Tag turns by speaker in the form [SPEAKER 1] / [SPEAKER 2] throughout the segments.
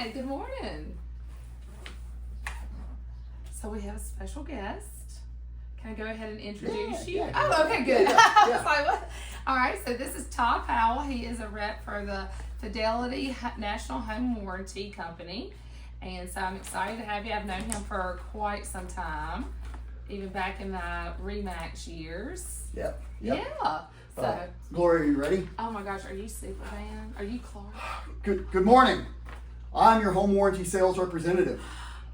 [SPEAKER 1] Hi, good morning. So we have a special guest. Can I go ahead and introduce you?
[SPEAKER 2] Yeah.
[SPEAKER 1] Oh, okay, good.
[SPEAKER 2] Yeah.
[SPEAKER 1] I was like, what? All right, so this is Todd Powell. He is a rep for the Fidelity National Home Warranty Company. And so I'm excited to have you. I've known him for quite some time, even back in my Remax years.
[SPEAKER 2] Yep.
[SPEAKER 1] Yeah. So,
[SPEAKER 2] Gloria, are you ready?
[SPEAKER 1] oh my gosh, are you Superman? Are you Clark?
[SPEAKER 2] Good morning. I'm your home warranty sales representative.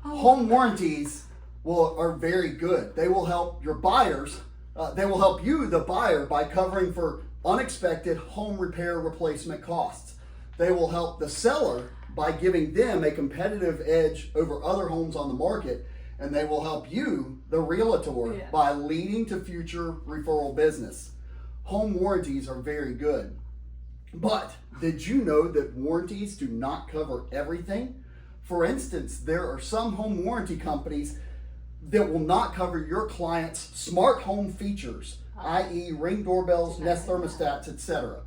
[SPEAKER 2] Home warranties are very good. They will help your buyers. They will help you, the buyer, by covering for unexpected home repair replacement costs. They will help the seller by giving them a competitive edge over other homes on the market. And they will help you, the realtor, by leading to future referral business. Home warranties are very good. But did you know that warranties do not cover everything? For instance, there are some home warranty companies that will not cover your client's smart home features, i.e. ring doorbells, Nest thermostats, etc.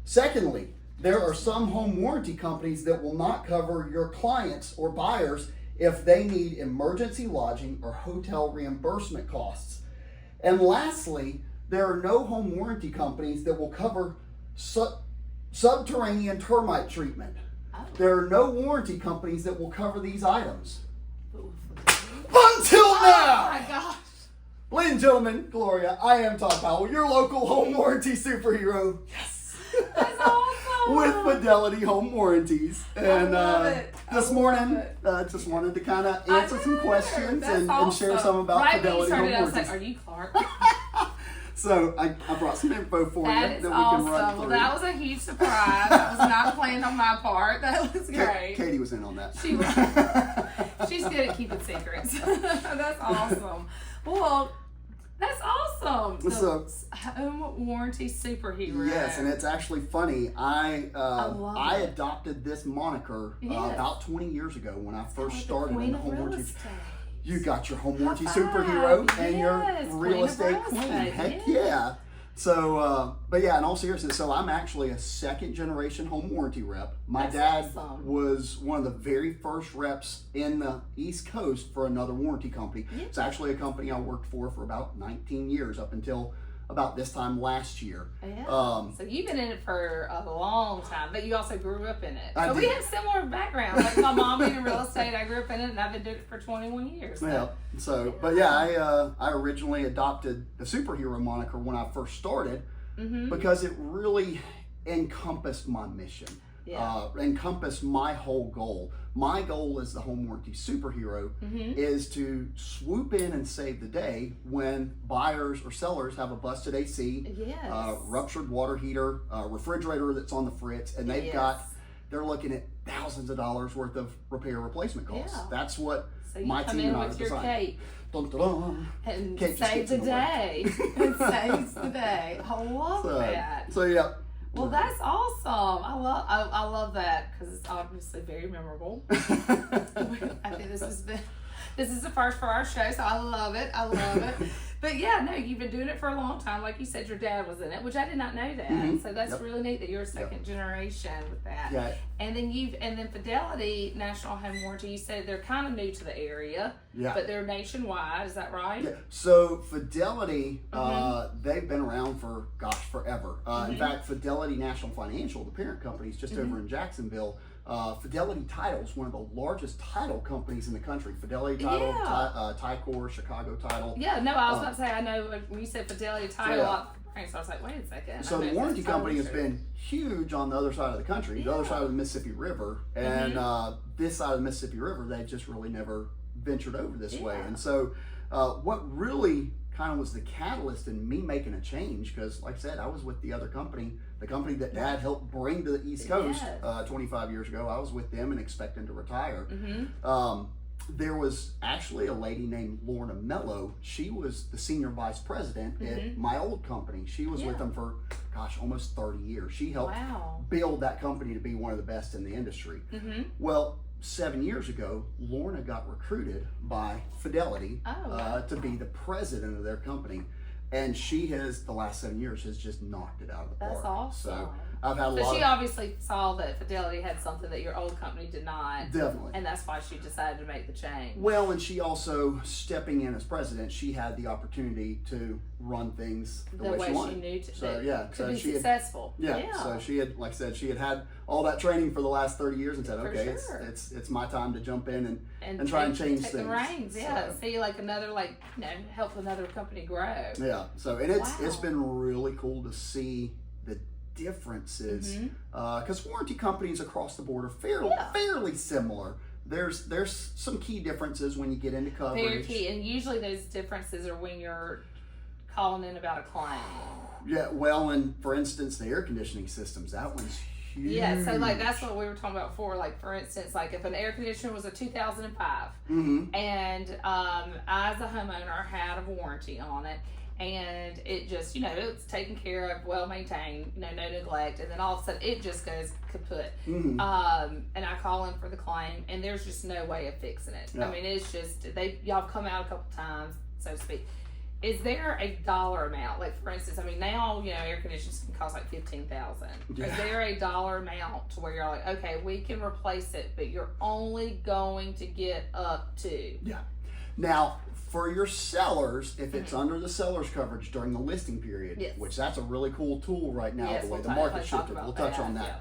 [SPEAKER 2] Secondly, there are some home warranty companies that will not cover your clients or buyers if they need emergency lodging or hotel reimbursement costs. And lastly, there are no home warranty companies that will cover subterranean termite treatment. There are no warranty companies that will cover these items. Until now!
[SPEAKER 1] Oh my gosh.
[SPEAKER 2] Ladies and gentlemen, Gloria, I am Todd Powell, your local home warranty superhero. Yes!
[SPEAKER 1] That's awesome.
[SPEAKER 2] With Fidelity Home Warranties. And
[SPEAKER 1] I love it.
[SPEAKER 2] this morning, just wanted to kind of answer some questions and share some about
[SPEAKER 1] right
[SPEAKER 2] Fidelity
[SPEAKER 1] when you started,
[SPEAKER 2] Home
[SPEAKER 1] I was
[SPEAKER 2] Warranties.
[SPEAKER 1] like, are you Clark?
[SPEAKER 2] So I brought some info for you
[SPEAKER 1] That
[SPEAKER 2] that
[SPEAKER 1] is
[SPEAKER 2] we
[SPEAKER 1] awesome.
[SPEAKER 2] can run through.
[SPEAKER 1] Well, that was a huge surprise. That was not planned on my part. That was great.
[SPEAKER 2] Katie was in on that.
[SPEAKER 1] She was. She's good at keeping secrets. That's awesome. Well, that's awesome.
[SPEAKER 2] So,
[SPEAKER 1] home warranty superhero.
[SPEAKER 2] Yes, and it's actually funny. I adopted this moniker about 20 years ago when I first started in the home warranty. You got your home warranty superhero and your real estate queen. Heck yeah. So, but yeah, in all seriousness, so I'm actually a second generation home warranty rep. My dad was one of the very first reps in the East Coast for another warranty company. Yeah. It's actually a company I worked for about 19 years up until about this time last year.
[SPEAKER 1] Yeah. So you've been in it for a long time, but you also grew up in it. So we have similar backgrounds. Like my mom being in real estate, I grew up in it, and I've been doing it for 21 years. So.
[SPEAKER 2] Yeah. So, but yeah, I originally adopted the superhero moniker when I first started because it really encompassed my mission. Yeah. Encompass my whole goal. My goal as the home warranty superhero is to swoop in and save the day when buyers or sellers have a busted AC, ruptured water heater, refrigerator that's on the fritz, and they're looking at thousands of dollars worth of repair replacement costs. Yeah. That's what my team and I have designed.
[SPEAKER 1] Cape.
[SPEAKER 2] Dun, dun, dun.
[SPEAKER 1] And save the day. It saves the day. I love that.
[SPEAKER 2] So yeah.
[SPEAKER 1] Well, that's awesome. I love that because it's obviously very memorable. I think this is the first for our show, so I love it. But yeah, no, you've been doing it for a long time. Like you said, your dad was in it, which I did not know that. So that's really neat that you're a second generation with that.
[SPEAKER 2] Yeah.
[SPEAKER 1] And then Fidelity National Home Warranty, you said they're kind of new to the area, but they're nationwide. Is that right?
[SPEAKER 2] Yeah. So Fidelity, they've been around for forever. In fact, Fidelity National Financial, the parent company, is just over in Jacksonville. Fidelity Title is one of the largest title companies in the country. Fidelity Title, Ticor, Chicago Title.
[SPEAKER 1] Yeah, no, I was about to say, I know when you said Fidelity Title, so I was like, wait a second.
[SPEAKER 2] So the warranty company has been huge on the other side of the country, the other side of the Mississippi River, and this side of the Mississippi River, they just really never ventured over this way. And so what really kind of was the catalyst in me making a change, because like I said, I was with the other company, the company that Dad helped bring to the East Coast 25 years ago. I was with them and expecting to retire. There was actually a lady named Lorna Mello. She was the senior vice president at my old company. She was with them for, almost 30 years. She helped build that company to be one of the best in the industry. Well, 7 years ago, Lorna got recruited by Fidelity to be the president of their company. And she has, the last 7 years, has just knocked it out of the park.
[SPEAKER 1] That's awesome.
[SPEAKER 2] So, I've had a
[SPEAKER 1] So
[SPEAKER 2] lot.
[SPEAKER 1] she obviously saw that Fidelity had something that your old company did not.
[SPEAKER 2] Definitely.
[SPEAKER 1] And that's why she decided to make the change.
[SPEAKER 2] Well, and she also, stepping in as president, she had the opportunity to run things the way she wanted.
[SPEAKER 1] Knew to,
[SPEAKER 2] so
[SPEAKER 1] to be successful.
[SPEAKER 2] So she had, like I said, she had all that training for the last 30 years and said,
[SPEAKER 1] For
[SPEAKER 2] okay,
[SPEAKER 1] sure.
[SPEAKER 2] it's my time to jump in and try and change
[SPEAKER 1] take
[SPEAKER 2] things.
[SPEAKER 1] The reins, yeah.
[SPEAKER 2] So,
[SPEAKER 1] see, like another, help another company grow.
[SPEAKER 2] Yeah. So, and it's been really cool to see the differences because warranty companies across the board are fairly similar. There's some key differences when you get into coverage.
[SPEAKER 1] Very key, and usually those differences are when you're calling in about a claim.
[SPEAKER 2] Yeah, well, and for instance, the air conditioning systems, that one's huge.
[SPEAKER 1] Yeah, so that's what we were talking about before. Like, for instance, if an air conditioner was a 2005, and I, as a homeowner, had a warranty on it, and it just, it's taken care of, well maintained, no neglect, and then all of a sudden it just goes kaput. And I call in for the claim, and there's just no way of fixing it. I mean, it's just, y'all have come out a couple times, so to speak. Is there a dollar amount? Like, for instance, I mean, now, air conditioners can cost like $15,000.
[SPEAKER 2] Yeah.
[SPEAKER 1] Is there a dollar amount to where you're like, okay, we can replace it, but you're only going to get up to?
[SPEAKER 2] Yeah. Now, for your sellers, if it's under the seller's coverage during the listing period, which that's a really cool tool right now, the way the market shifted, we'll touch on that.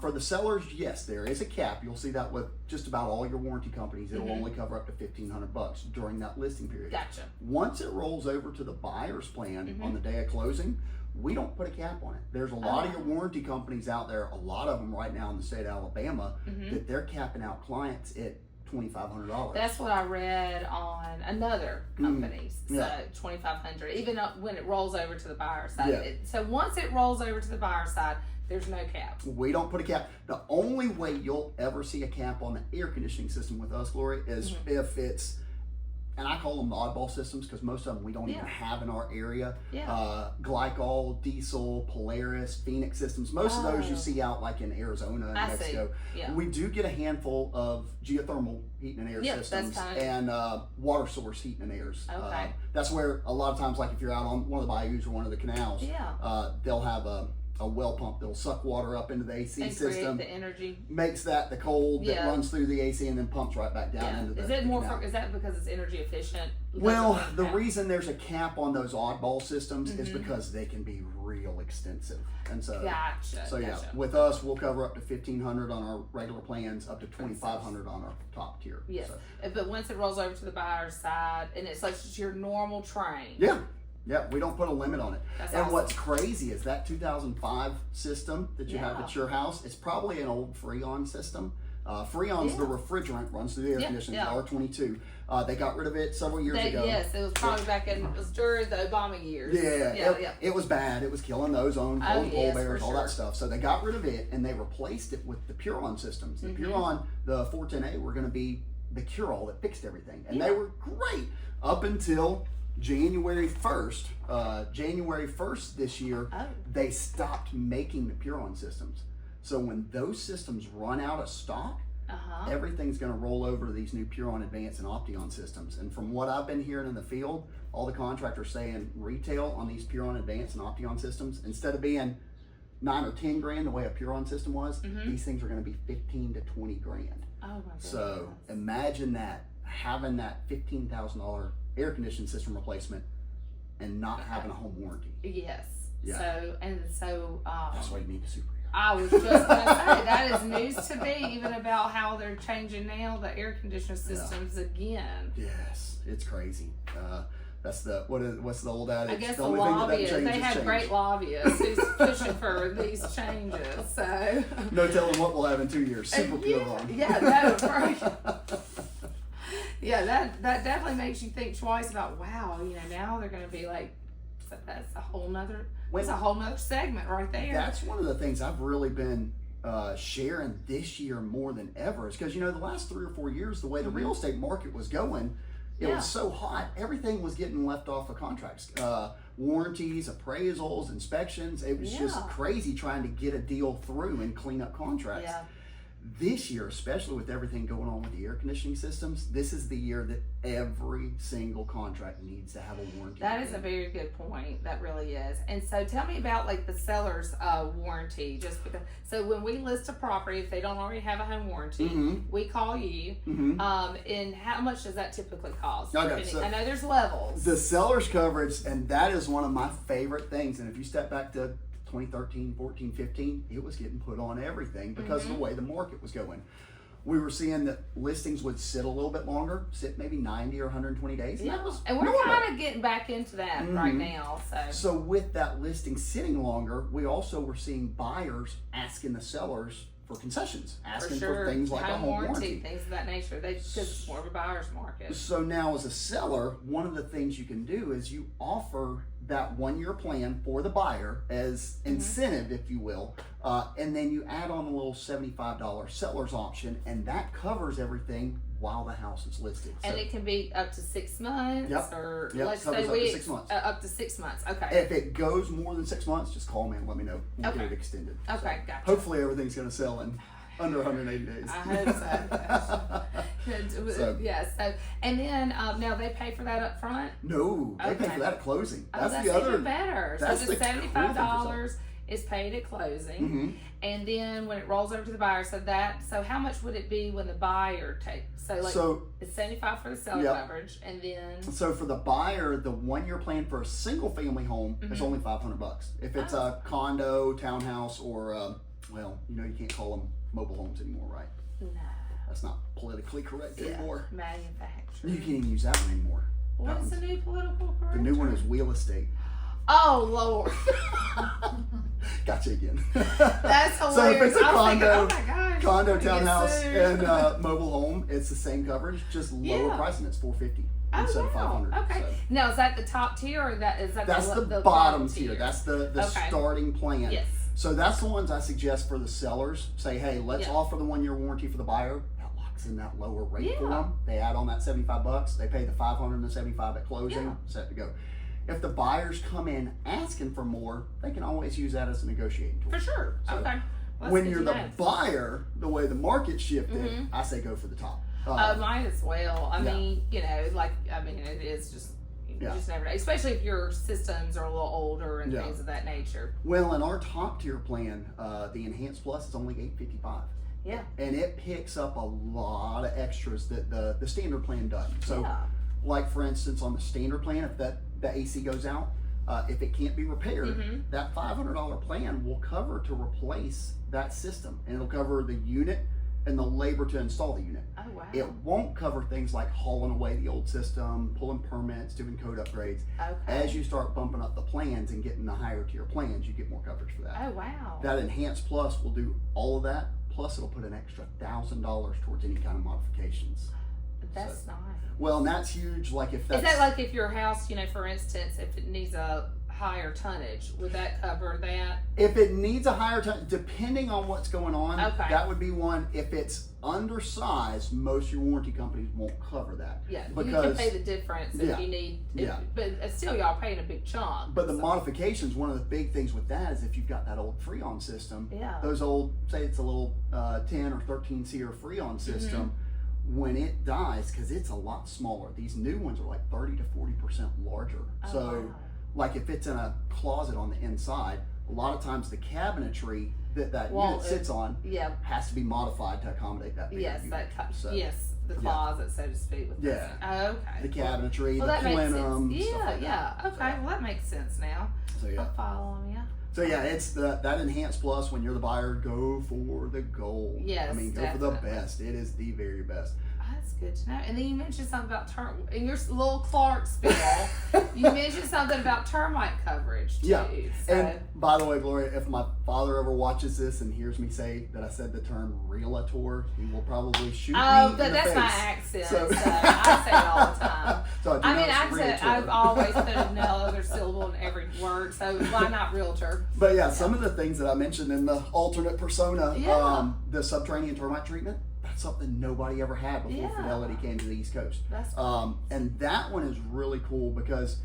[SPEAKER 2] For the sellers, yes, there is a cap. You'll see that with just about all your warranty companies. It'll only cover up to $1,500 during that listing period.
[SPEAKER 1] Gotcha.
[SPEAKER 2] Once it rolls over to the buyer's plan on the day of closing, we don't put a cap on it. There's a lot of your warranty companies out there, a lot of them right now in the state of Alabama, that they're capping out clients at $2,500.
[SPEAKER 1] That's what I read on another company's. So $2,500, even when it rolls over to the buyer's side. So once it rolls over to the buyer's side, there's no cap.
[SPEAKER 2] We don't put a cap. The only way you'll ever see a cap on the air conditioning system with us, Gloria, is if it's, and I call them the oddball systems because most of them we don't even have in our area. Glycol, diesel, Polaris, Phoenix systems. Most of those you see out like in Arizona and Mexico. We do get a handful of geothermal heating and air systems and water source heating and airs. That's where a lot of times, like if you're out on one of the bayous or one of the canals, they'll have a well pump that'll suck water up into the AC
[SPEAKER 1] and
[SPEAKER 2] system.
[SPEAKER 1] Create the energy.
[SPEAKER 2] Makes that the cold that runs through the AC and then pumps right back down into the canal.
[SPEAKER 1] Is that because it's energy efficient?
[SPEAKER 2] Well, the reason there's a cap on those oddball systems is because they can be real extensive. And so with us we'll cover up to $1,500 on our regular plans, up to $2,500 on our top tier.
[SPEAKER 1] Yes. But once it rolls over to the buyer's side and it's like just your normal train.
[SPEAKER 2] Yeah, we don't put a limit on it.
[SPEAKER 1] That's
[SPEAKER 2] and
[SPEAKER 1] awesome.
[SPEAKER 2] What's crazy is that 2005 system that you have at your house, it's probably an old Freon system. Freon's the refrigerant, runs through the air conditioning, R22. They got rid of it several years ago.
[SPEAKER 1] Yes, it was probably it was during the Obama years.
[SPEAKER 2] It was bad. It was killing the ozone, killing pole bears, all that stuff. So they got rid of it and they replaced it with the Puron systems. The Puron, the 410A, were going to be the cure-all that fixed everything. And they were great up until January 1st this year, they stopped making the Puron systems. So when those systems run out of stock, everything's going to roll over to these new Puron Advanced and Opteon systems. And from what I've been hearing in the field, all the contractors saying retail on these Puron Advanced and Opteon systems, instead of being $9 or $10 grand the way a Puron system was, these things are going to be $15 to $20 grand.
[SPEAKER 1] Oh my goodness. So
[SPEAKER 2] imagine that, having that $15,000 air conditioning system replacement and not having a home warranty.
[SPEAKER 1] Yes.
[SPEAKER 2] Yeah.
[SPEAKER 1] So
[SPEAKER 2] that's why you need a superhero.
[SPEAKER 1] I was just going to say, that is news to me, even about how they're changing now the air conditioner systems again.
[SPEAKER 2] Yes, it's crazy. That's what's the old adage?
[SPEAKER 1] I guess
[SPEAKER 2] the
[SPEAKER 1] the lobbyists, they have great lobbyists who's pushing for these changes. So
[SPEAKER 2] no telling what we'll have in 2 years. Super pure on.
[SPEAKER 1] Right. Yeah, that definitely makes you think twice about, wow, now they're going to be like, that's a whole nother segment right there.
[SPEAKER 2] That's one of the things I've really been sharing this year more than ever is because, the last 3 or 4 years, the way the real estate market was going, it was so hot, everything was getting left off of contracts. Warranties, appraisals, inspections, it was just crazy trying to get a deal through and clean up contracts. This year, especially with everything going on with the air conditioning systems, this is the year that every single contract needs to have a warranty.
[SPEAKER 1] That is a very good point. That really is. And so tell me about like the seller's warranty. Just because, so when we list a property, if they don't already have a home warranty, we call you. And how much does that typically cost?
[SPEAKER 2] Okay, so
[SPEAKER 1] I know there's levels.
[SPEAKER 2] The seller's coverage, and that is one of my favorite things. And if you step back to 2013, 14, 15, it was getting put on everything because of the way the market was going. We were seeing that listings would sit a little bit longer, sit maybe 90 or 120 days.
[SPEAKER 1] Yeah, and we're kind of getting back into that right now.
[SPEAKER 2] So with that listing sitting longer, we also were seeing buyers asking the sellers for concessions, asking for things like a home warranty,
[SPEAKER 1] things of that nature. Because it's more of a buyer's market.
[SPEAKER 2] So now as a seller, one of the things you can do is you offer that 1-year plan for the buyer as incentive, if you will, and then you add on a little $75 seller's option, and that covers everything while the house is listed.
[SPEAKER 1] And it can be up to 6 months, or let's say
[SPEAKER 2] up to 6 months.
[SPEAKER 1] Up to 6 months. Okay.
[SPEAKER 2] If it goes more than 6 months, just call me and let me know. We'll get it extended.
[SPEAKER 1] Okay,
[SPEAKER 2] so
[SPEAKER 1] gotcha.
[SPEAKER 2] Hopefully everything's going to sell in under 180 days.
[SPEAKER 1] I hope so. Yes. So, and then now they pay for that up front?
[SPEAKER 2] No, they pay for that at closing.
[SPEAKER 1] That's
[SPEAKER 2] the other
[SPEAKER 1] even better.
[SPEAKER 2] That's
[SPEAKER 1] so the $75 is paid at closing, and then when it rolls over to the buyer, so how much would it be when the buyer takes? So it's $75 for the seller coverage, and then
[SPEAKER 2] so for the buyer, the 1-year plan for a single family home is only $500. If it's a condo, townhouse, or well, you can't call them mobile homes anymore, right?
[SPEAKER 1] No.
[SPEAKER 2] That's not politically correct anymore.
[SPEAKER 1] Manufacturing.
[SPEAKER 2] You can't even use that one anymore.
[SPEAKER 1] What's the new political correct?
[SPEAKER 2] The new one is real estate.
[SPEAKER 1] Oh, Lord.
[SPEAKER 2] Gotcha again.
[SPEAKER 1] That's hilarious.
[SPEAKER 2] So if it's a condo,
[SPEAKER 1] condo,
[SPEAKER 2] townhouse, and mobile home, it's the same coverage, just lower pricing. It's $450 instead of $500.
[SPEAKER 1] Okay.
[SPEAKER 2] So.
[SPEAKER 1] Now, is that the top tier, or that's
[SPEAKER 2] the bottom tier? That's the starting plan.
[SPEAKER 1] Yes.
[SPEAKER 2] So that's the ones I suggest for the sellers. Say, hey, let's offer the 1-year warranty for the buyer. That locks in that lower rate for them. They add on that $75. They pay the $500 and the $75 at closing. Set to go. If the buyers come in asking for more, they can always use that as a negotiating tool.
[SPEAKER 1] For sure.
[SPEAKER 2] So
[SPEAKER 1] okay. Well,
[SPEAKER 2] when you're the buyer, the way the market shifted, I say go for the top.
[SPEAKER 1] Might as well. I mean, it is just. You just never know, especially if your systems are a little older and things of that nature.
[SPEAKER 2] Well, in our top tier plan, the Enhanced Plus is only $855.
[SPEAKER 1] Yeah.
[SPEAKER 2] And it picks up a lot of extras that the standard plan doesn't. So, like for instance, on the standard plan, if the AC goes out, if it can't be repaired, that $500 plan will cover to replace that system, and it'll cover the unit and the labor to install the unit.
[SPEAKER 1] Oh, wow.
[SPEAKER 2] It won't cover things like hauling away the old system, pulling permits, doing code upgrades.
[SPEAKER 1] Okay.
[SPEAKER 2] As you start bumping up the plans and getting the higher tier plans, you get more coverage for that.
[SPEAKER 1] Oh, wow.
[SPEAKER 2] That Enhanced Plus will do all of that, plus it'll put an extra $1,000 towards any kind of modifications.
[SPEAKER 1] That's nice.
[SPEAKER 2] Well, and that's huge. Like if that's...
[SPEAKER 1] Is that like if your house, for instance, if it needs a higher tonnage, would that cover that?
[SPEAKER 2] If it needs a higher tonnage, depending on what's going on, that would be one. If it's undersized, most of your warranty companies won't cover that.
[SPEAKER 1] Yeah,
[SPEAKER 2] because
[SPEAKER 1] you can pay the difference if you need. But still, y'all paying a big chunk.
[SPEAKER 2] But the modifications, one of the big things with that is if you've got that old Freon system, those old, say it's a little 10 or 13 SEER Freon system, when it dies, because it's a lot smaller, these new ones are like 30 to 40% larger. Like if it's in a closet on the inside, a lot of times the cabinetry that unit sits on has to be modified to accommodate that bigger unit.
[SPEAKER 1] The closet, so to speak. With this. Oh, okay.
[SPEAKER 2] The cabinetry, the plenum.
[SPEAKER 1] Okay, well that makes sense now.
[SPEAKER 2] So
[SPEAKER 1] I'm following you.
[SPEAKER 2] So it's that Enhanced Plus. When you're the buyer, go for the gold.
[SPEAKER 1] Yes,
[SPEAKER 2] I mean, go for the best. It is the very best.
[SPEAKER 1] That's good to know. And then you mentioned something about in your little Clark spiel. You mentioned something about termite coverage too.
[SPEAKER 2] Yeah.
[SPEAKER 1] So.
[SPEAKER 2] And by the way, Gloria, if my father ever watches this and hears me say that I said the term realtor, he will probably shoot me in the
[SPEAKER 1] that's
[SPEAKER 2] face.
[SPEAKER 1] my accent. So I say it all the time.
[SPEAKER 2] So
[SPEAKER 1] I've always put no other syllable in every word. So why not realtor?
[SPEAKER 2] But some of the things that I mentioned in the alternate persona, the subterranean termite treatment. That's something nobody ever had before Fidelity came to the East Coast.
[SPEAKER 1] That's cool.
[SPEAKER 2] And that one is really cool because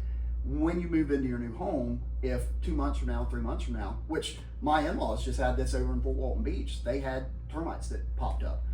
[SPEAKER 2] when you move into your new home, if 2 months from now, 3 months from now, which my in-laws just had this over in Fort Walton Beach, they had termites that popped up.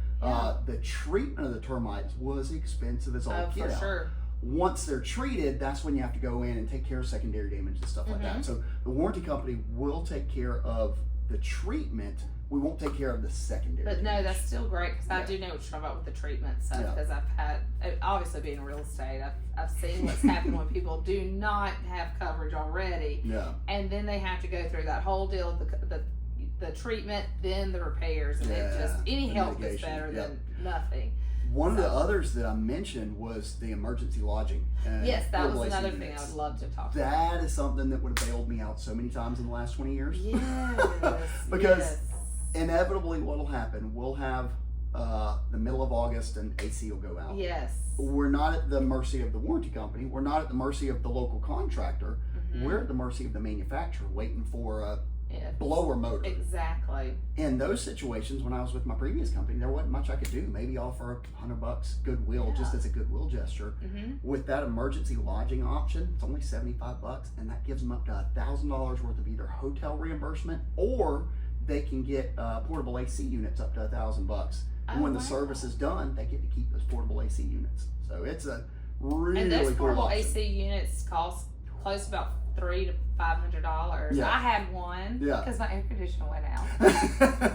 [SPEAKER 2] The treatment of the termites was expensive as all get out.
[SPEAKER 1] Sure.
[SPEAKER 2] Once they're treated, that's when you have to go in and take care of secondary damage and stuff like that. So the warranty company will take care of the treatment. We won't take care of the secondary.
[SPEAKER 1] But no,
[SPEAKER 2] damage.
[SPEAKER 1] that's still great because I do know what you're talking about with the treatment stuff. Because I've had, obviously being in real estate, I've seen what's happened when people do not have coverage already.
[SPEAKER 2] Yeah.
[SPEAKER 1] And then they have to go through that whole deal of the treatment, then the repairs, and it just any help is better than nothing.
[SPEAKER 2] One of the others that I mentioned was the emergency lodging.
[SPEAKER 1] Yes, that was another thing I would love to talk about.
[SPEAKER 2] That is something that would have bailed me out so many times in the last 20 years.
[SPEAKER 1] Yes.
[SPEAKER 2] Because inevitably what will happen, we'll have the middle of August and AC will go out.
[SPEAKER 1] Yes.
[SPEAKER 2] We're not at the mercy of the warranty company. We're not at the mercy of the local contractor. We're at the mercy of the manufacturer waiting for a blower motor.
[SPEAKER 1] Exactly.
[SPEAKER 2] In those situations, when I was with my previous company, there wasn't much I could do. Maybe offer $100 goodwill, just as a goodwill gesture. With that emergency lodging option, it's only $75, and that gives them up to $1,000 worth of either hotel reimbursement, or they can get portable AC units up to $1,000. And when the service is done, they get to keep those portable AC units. So it's a really
[SPEAKER 1] and those
[SPEAKER 2] cool
[SPEAKER 1] portable
[SPEAKER 2] option.
[SPEAKER 1] AC units cost close to about $300 to $500. I had one because my air conditioner went out.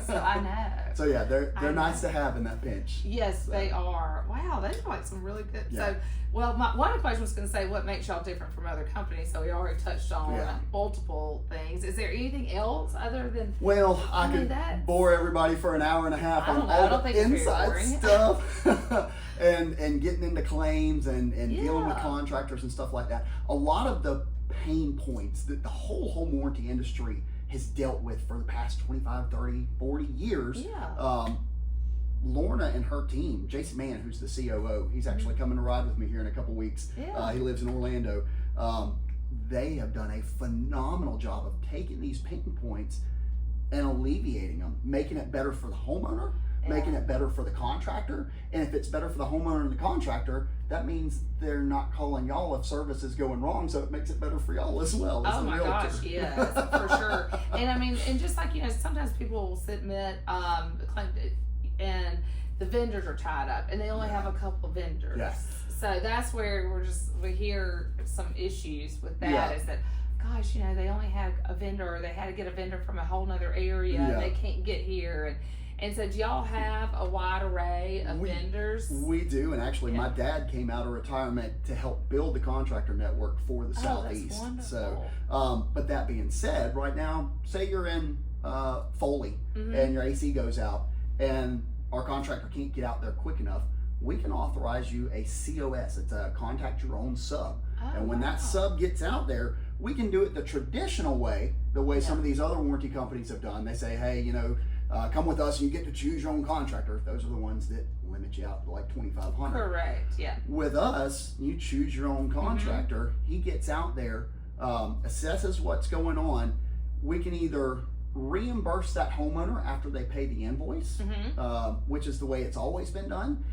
[SPEAKER 1] So I know.
[SPEAKER 2] So yeah, they're nice to have in that pinch.
[SPEAKER 1] Yes, they are. Wow, they are like some really good. So, well, one of the questions was going to say what makes y'all different from other companies. So we already touched on multiple things. Is there anything else other than?
[SPEAKER 2] Well, I could bore everybody for an hour and a half on all the inside stuff and getting into claims and dealing with contractors and stuff like that. A lot of the pain points that the whole home warranty industry has dealt with for the past 25, 30, 40 years. Lorna and her team, Jason Mann, who's the COO, he's actually coming to ride with me here in a couple weeks. He lives in Orlando. They have done a phenomenal job of taking these pain points and alleviating them, making it better for the homeowner, making it better for the contractor. And if it's better for the homeowner and the contractor, that means they're not calling y'all if service is going wrong, so it makes it better for y'all as well.
[SPEAKER 1] Oh my gosh, yes, for sure. And I mean, and just like, sometimes people will submit and the vendors are tied up and they only have a couple of vendors. So that's where we hear some issues with that is that, gosh, they only had a vendor, or they had to get a vendor from a whole nother area and they can't get here. And so do y'all have a wide array of vendors? We do, and actually my dad came out of retirement to help build the contractor network for the Southeast.
[SPEAKER 2] That's wonderful. So, but that being said, right now, say you're in Foley and your AC goes out and our contractor can't get out there quick enough, we can authorize you a COS. It's a contact your own sub. And when that sub gets out there, we can do it the traditional way, the way some of these other warranty companies have done. They say, hey, come with us and you get to choose your own contractor. Those are the ones that limit you out to like $2,500.
[SPEAKER 1] Correct,
[SPEAKER 2] With us, you choose your own contractor. He gets out there, assesses what's going on. We can either reimburse that homeowner after they pay the invoice, which is the way it's always been done,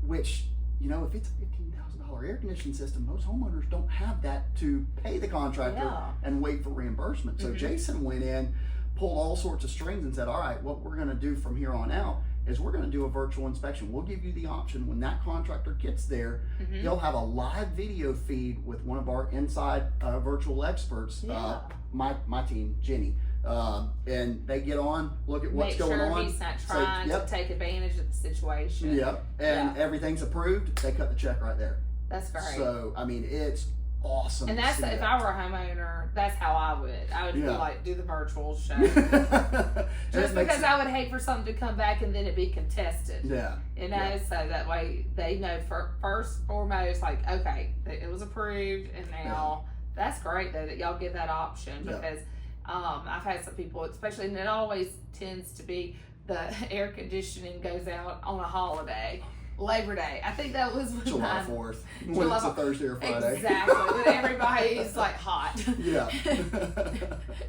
[SPEAKER 2] which, if it's a $15,000 air conditioning system, most homeowners don't have that to pay the contractor and wait for reimbursement. So Jason went in, pulled all sorts of strings and said, all right, what we're going to do from here on out is we're going to do a virtual inspection. We'll give you the option when that contractor gets there, he'll have a live video feed with one of our inside virtual experts, my team, Jenny. And they get on, look at what's going on.
[SPEAKER 1] Make sure he's not trying to take advantage of the situation.
[SPEAKER 2] And everything's approved, they cut the check right there.
[SPEAKER 1] That's great.
[SPEAKER 2] So, I mean, it's awesome.
[SPEAKER 1] And that's if I were a homeowner, that's how I would feel like do the virtual show. Just because I would hate for something to come back and then it be contested. So that way they know first foremost, like, okay, it was approved, and now that's great though that y'all give that option, because I've had some people, especially, and it always tends to be the air conditioning goes out on a holiday.
[SPEAKER 2] Labor
[SPEAKER 1] Day. I think that was
[SPEAKER 2] July 4th. When it's a Thursday or Friday.
[SPEAKER 1] Exactly. When everybody's like hot.
[SPEAKER 2] Yeah.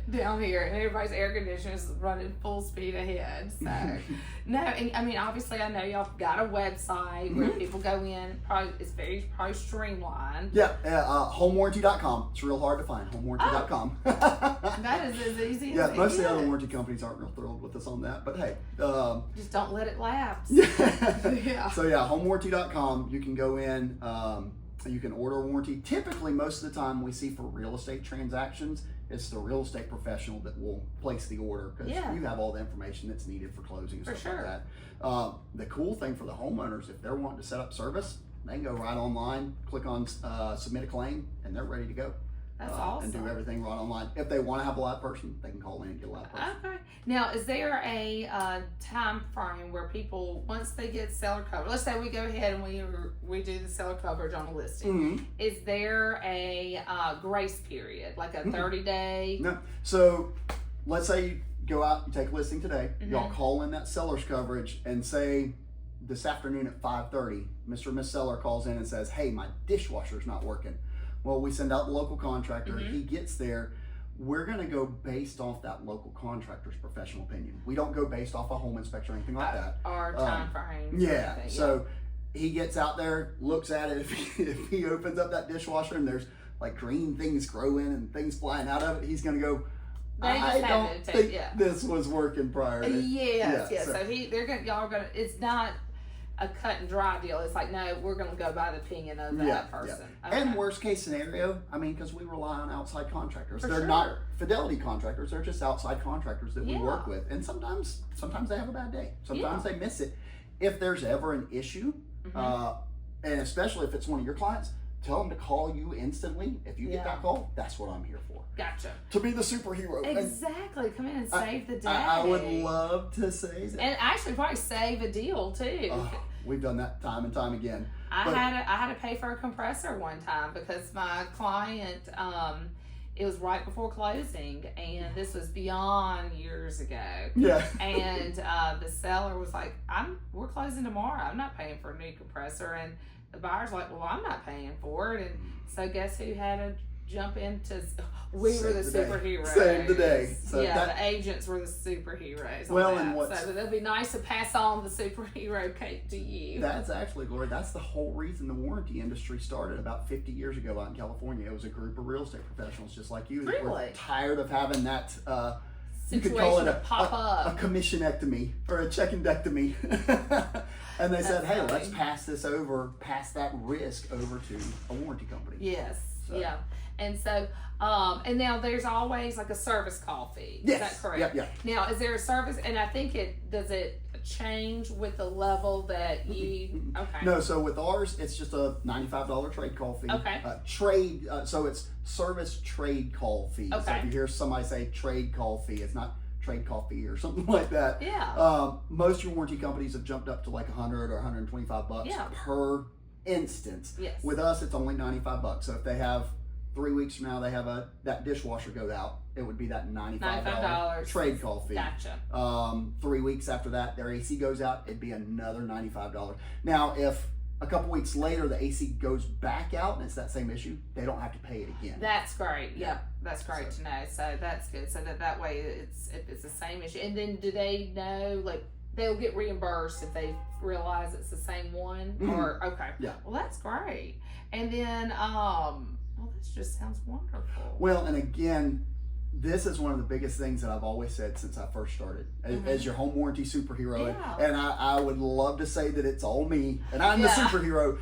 [SPEAKER 1] Down here, and everybody's air conditioner is running full speed ahead. So, no, and I mean, obviously, I know y'all got a website where people go in. Probably it's probably streamlined.
[SPEAKER 2] Yeah, homewarranty.com. It's real hard to find. Homewarranty.com.
[SPEAKER 1] That is as easy as
[SPEAKER 2] yeah, most of the other warranty companies aren't real thrilled with us on that, but hey.
[SPEAKER 1] Just don't let it lapse.
[SPEAKER 2] Yeah. So yeah, homewarranty.com. You can go in. You can order a warranty. Typically, most of the time we see for real estate transactions, it's the real estate professional that will place the order because you have all the information that's needed for closing and stuff like that. The cool thing for the homeowners, if they're wanting to set up service, they can go right online, click on submit a claim, and they're ready to go.
[SPEAKER 1] That's awesome.
[SPEAKER 2] And do everything right online. If they want to have a live person, they can call in and get a live person.
[SPEAKER 1] Okay. Now, is there a time frame where people, once they get seller coverage, let's say we go ahead and we do the seller coverage on a listing, is there a grace period, like a 30-day?
[SPEAKER 2] No. So let's say you go out, you take a listing today, y'all call in that seller's coverage and say this afternoon at 5:30, Mr. and Miss Seller calls in and says, hey, my dishwasher's not working. Well, we send out the local contractor. He gets there. We're going to go based off that local contractor's professional opinion. We don't go based off a home inspection or anything like that.
[SPEAKER 1] Or time frame.
[SPEAKER 2] Yeah. So he gets out there, looks at it. If he opens up that dishwasher and there's like green things growing and things flying out of it, he's going to go, I don't think this was working prior to.
[SPEAKER 1] Yes. So y'all are going to, it's not a cut and dry deal. It's like, no, we're going to go by the opinion of that person. Okay.
[SPEAKER 2] And worst case scenario, I mean, because we rely on outside contractors. They're not Fidelity contractors. They're just outside contractors that we work with. And sometimes they have a bad day. Sometimes they miss it. If there's ever an issue, and especially if it's one of your clients, tell them to call you instantly. If you get that call, that's what I'm here for.
[SPEAKER 1] Gotcha.
[SPEAKER 2] To be the superhero.
[SPEAKER 1] Exactly. Come in and save the day.
[SPEAKER 2] I would love to say that.
[SPEAKER 1] And actually probably save a deal too.
[SPEAKER 2] We've done that time and time again.
[SPEAKER 1] I had to pay for a compressor one time because my client, it was right before closing, and this was beyond years ago.
[SPEAKER 2] Yeah.
[SPEAKER 1] And the seller was like, we're closing tomorrow. I'm not paying for a new compressor. And the buyer's like, well, I'm not paying for it. And so guess who had to jump into? We were the superheroes.
[SPEAKER 2] Save the day. So
[SPEAKER 1] the agents were the superheroes.
[SPEAKER 2] Well,
[SPEAKER 1] so it'll be nice to pass on the superhero cape to you.
[SPEAKER 2] That's actually, Gloria, that's the whole reason the warranty industry started about 50 years ago out in California. It was a group of real estate professionals just like you that were tired of having that. You could call it a commissionectomy or a check-indectomy. And they said, hey, let's pass that risk over to a warranty company.
[SPEAKER 1] Yes. So. Yeah. And so, and now there's always like a service call fee.
[SPEAKER 2] Yes.
[SPEAKER 1] Is that correct?
[SPEAKER 2] Yeah.
[SPEAKER 1] Now, is there a service? And I think does it change with the level that you, okay.
[SPEAKER 2] No, so with ours, it's just a $95 trade call fee.
[SPEAKER 1] Okay.
[SPEAKER 2] So it's service trade call fee.
[SPEAKER 1] Okay.
[SPEAKER 2] So if you hear somebody say trade call fee, it's not trade call fee or something like that.
[SPEAKER 1] Yeah.
[SPEAKER 2] Most of your warranty companies have jumped up to like $100 or $125 per instance.
[SPEAKER 1] Yes.
[SPEAKER 2] With us, it's only $95. So if they have 3 weeks from now, they have that dishwasher go out, it would be that $95 trade call fee.
[SPEAKER 1] Gotcha.
[SPEAKER 2] 3 weeks after that, their AC goes out, it'd be another $95. Now, if a couple weeks later the AC goes back out and it's that same issue, they don't have to pay it again.
[SPEAKER 1] That's great. Yep, that's great to know. So that's good. So that way, if it's the same issue, and then do they know, like, they'll get reimbursed if they realize it's the same one? Or okay.
[SPEAKER 2] Yeah.
[SPEAKER 1] Well, that's great. And then well, this just sounds wonderful.
[SPEAKER 2] Well, and again, this is one of the biggest things that I've always said since I first started as your home warranty superhero.
[SPEAKER 1] Yeah.
[SPEAKER 2] And I would love to say that it's all me and I'm the superhero.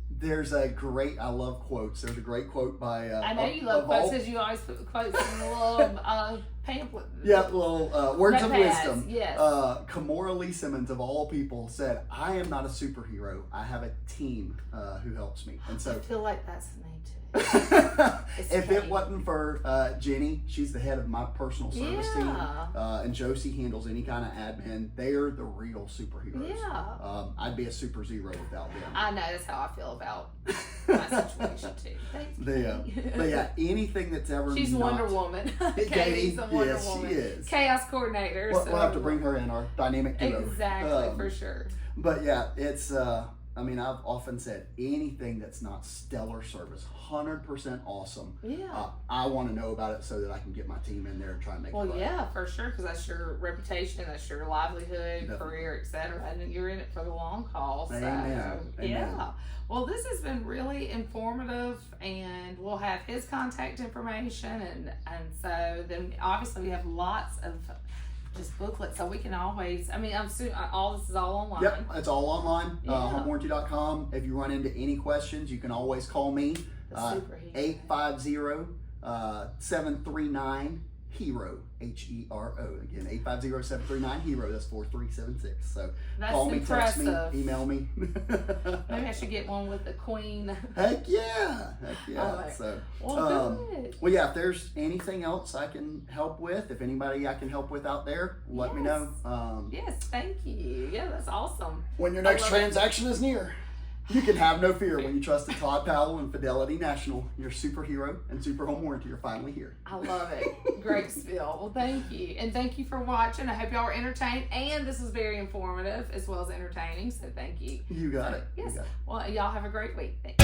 [SPEAKER 2] There's a great, I love quotes. There's a great quote by
[SPEAKER 1] I know you love quotes because you always put the quotes in the little pamphlet.
[SPEAKER 2] Yeah, little words of wisdom.
[SPEAKER 1] Yes.
[SPEAKER 2] Kamora Lee Simmons, of all people, said, I am not a superhero. I have a team who helps me. And so
[SPEAKER 1] I feel like that's the name too.
[SPEAKER 2] If it wasn't for Jenny, she's the head of my personal service team, and Josie handles any kind of admin. They're the real superheroes.
[SPEAKER 1] Yeah.
[SPEAKER 2] I'd be a super zero without them.
[SPEAKER 1] I know, that's how I feel about my situation too. Thanks.
[SPEAKER 2] But yeah, anything that's ever
[SPEAKER 1] She's
[SPEAKER 2] not,
[SPEAKER 1] Wonder Woman. Katie's a Wonder Woman.
[SPEAKER 2] She is.
[SPEAKER 1] Chaos coordinator.
[SPEAKER 2] We'll have to bring her in, our dynamic duo.
[SPEAKER 1] Exactly, for sure.
[SPEAKER 2] But yeah, it's I mean, I've often said anything that's not stellar service, 100% awesome.
[SPEAKER 1] Yeah.
[SPEAKER 2] I want to know about it so that I can get my team in there and try and make it right.
[SPEAKER 1] Yeah, for sure, because that's your reputation, that's your livelihood,
[SPEAKER 2] Definitely.
[SPEAKER 1] career, etc. And you're in it for the long haul. So,
[SPEAKER 2] Amen.
[SPEAKER 1] yeah. Well, this has been really informative, and we'll have his contact information, and so then obviously we have lots of just booklets, so we can always. I mean, I'm assuming all this is all online.
[SPEAKER 2] Yep, it's all online.
[SPEAKER 1] Yeah.
[SPEAKER 2] Homewarranty.com. If you run into any questions, you can always call me.
[SPEAKER 1] The superhero.
[SPEAKER 2] 850-739-HERO. HERO. Again, 850-739-HERO. That's 4376. So
[SPEAKER 1] That's
[SPEAKER 2] call me,
[SPEAKER 1] impressive.
[SPEAKER 2] text me, email me.
[SPEAKER 1] Maybe I should get one with the queen.
[SPEAKER 2] Heck yeah. Heck yeah.
[SPEAKER 1] Right.
[SPEAKER 2] So,
[SPEAKER 1] Well, good.
[SPEAKER 2] well, yeah, if there's anything else I can help with, if anybody I can help with out there, let me know.
[SPEAKER 1] Yes, thank you. Yeah, that's awesome.
[SPEAKER 2] When your next
[SPEAKER 1] love
[SPEAKER 2] transaction is near, you can have no fear when you trusted Todd Powell and Fidelity National. Your superhero and super home warranty are finally here.
[SPEAKER 1] I love it. Great spill. Well, thank you. And thank you for watching. I hope y'all were entertained. And this was very informative as well as entertaining. So thank you.
[SPEAKER 2] You got it.
[SPEAKER 1] Yes.
[SPEAKER 2] You got it.
[SPEAKER 1] Well, y'all have a great week. Thanks.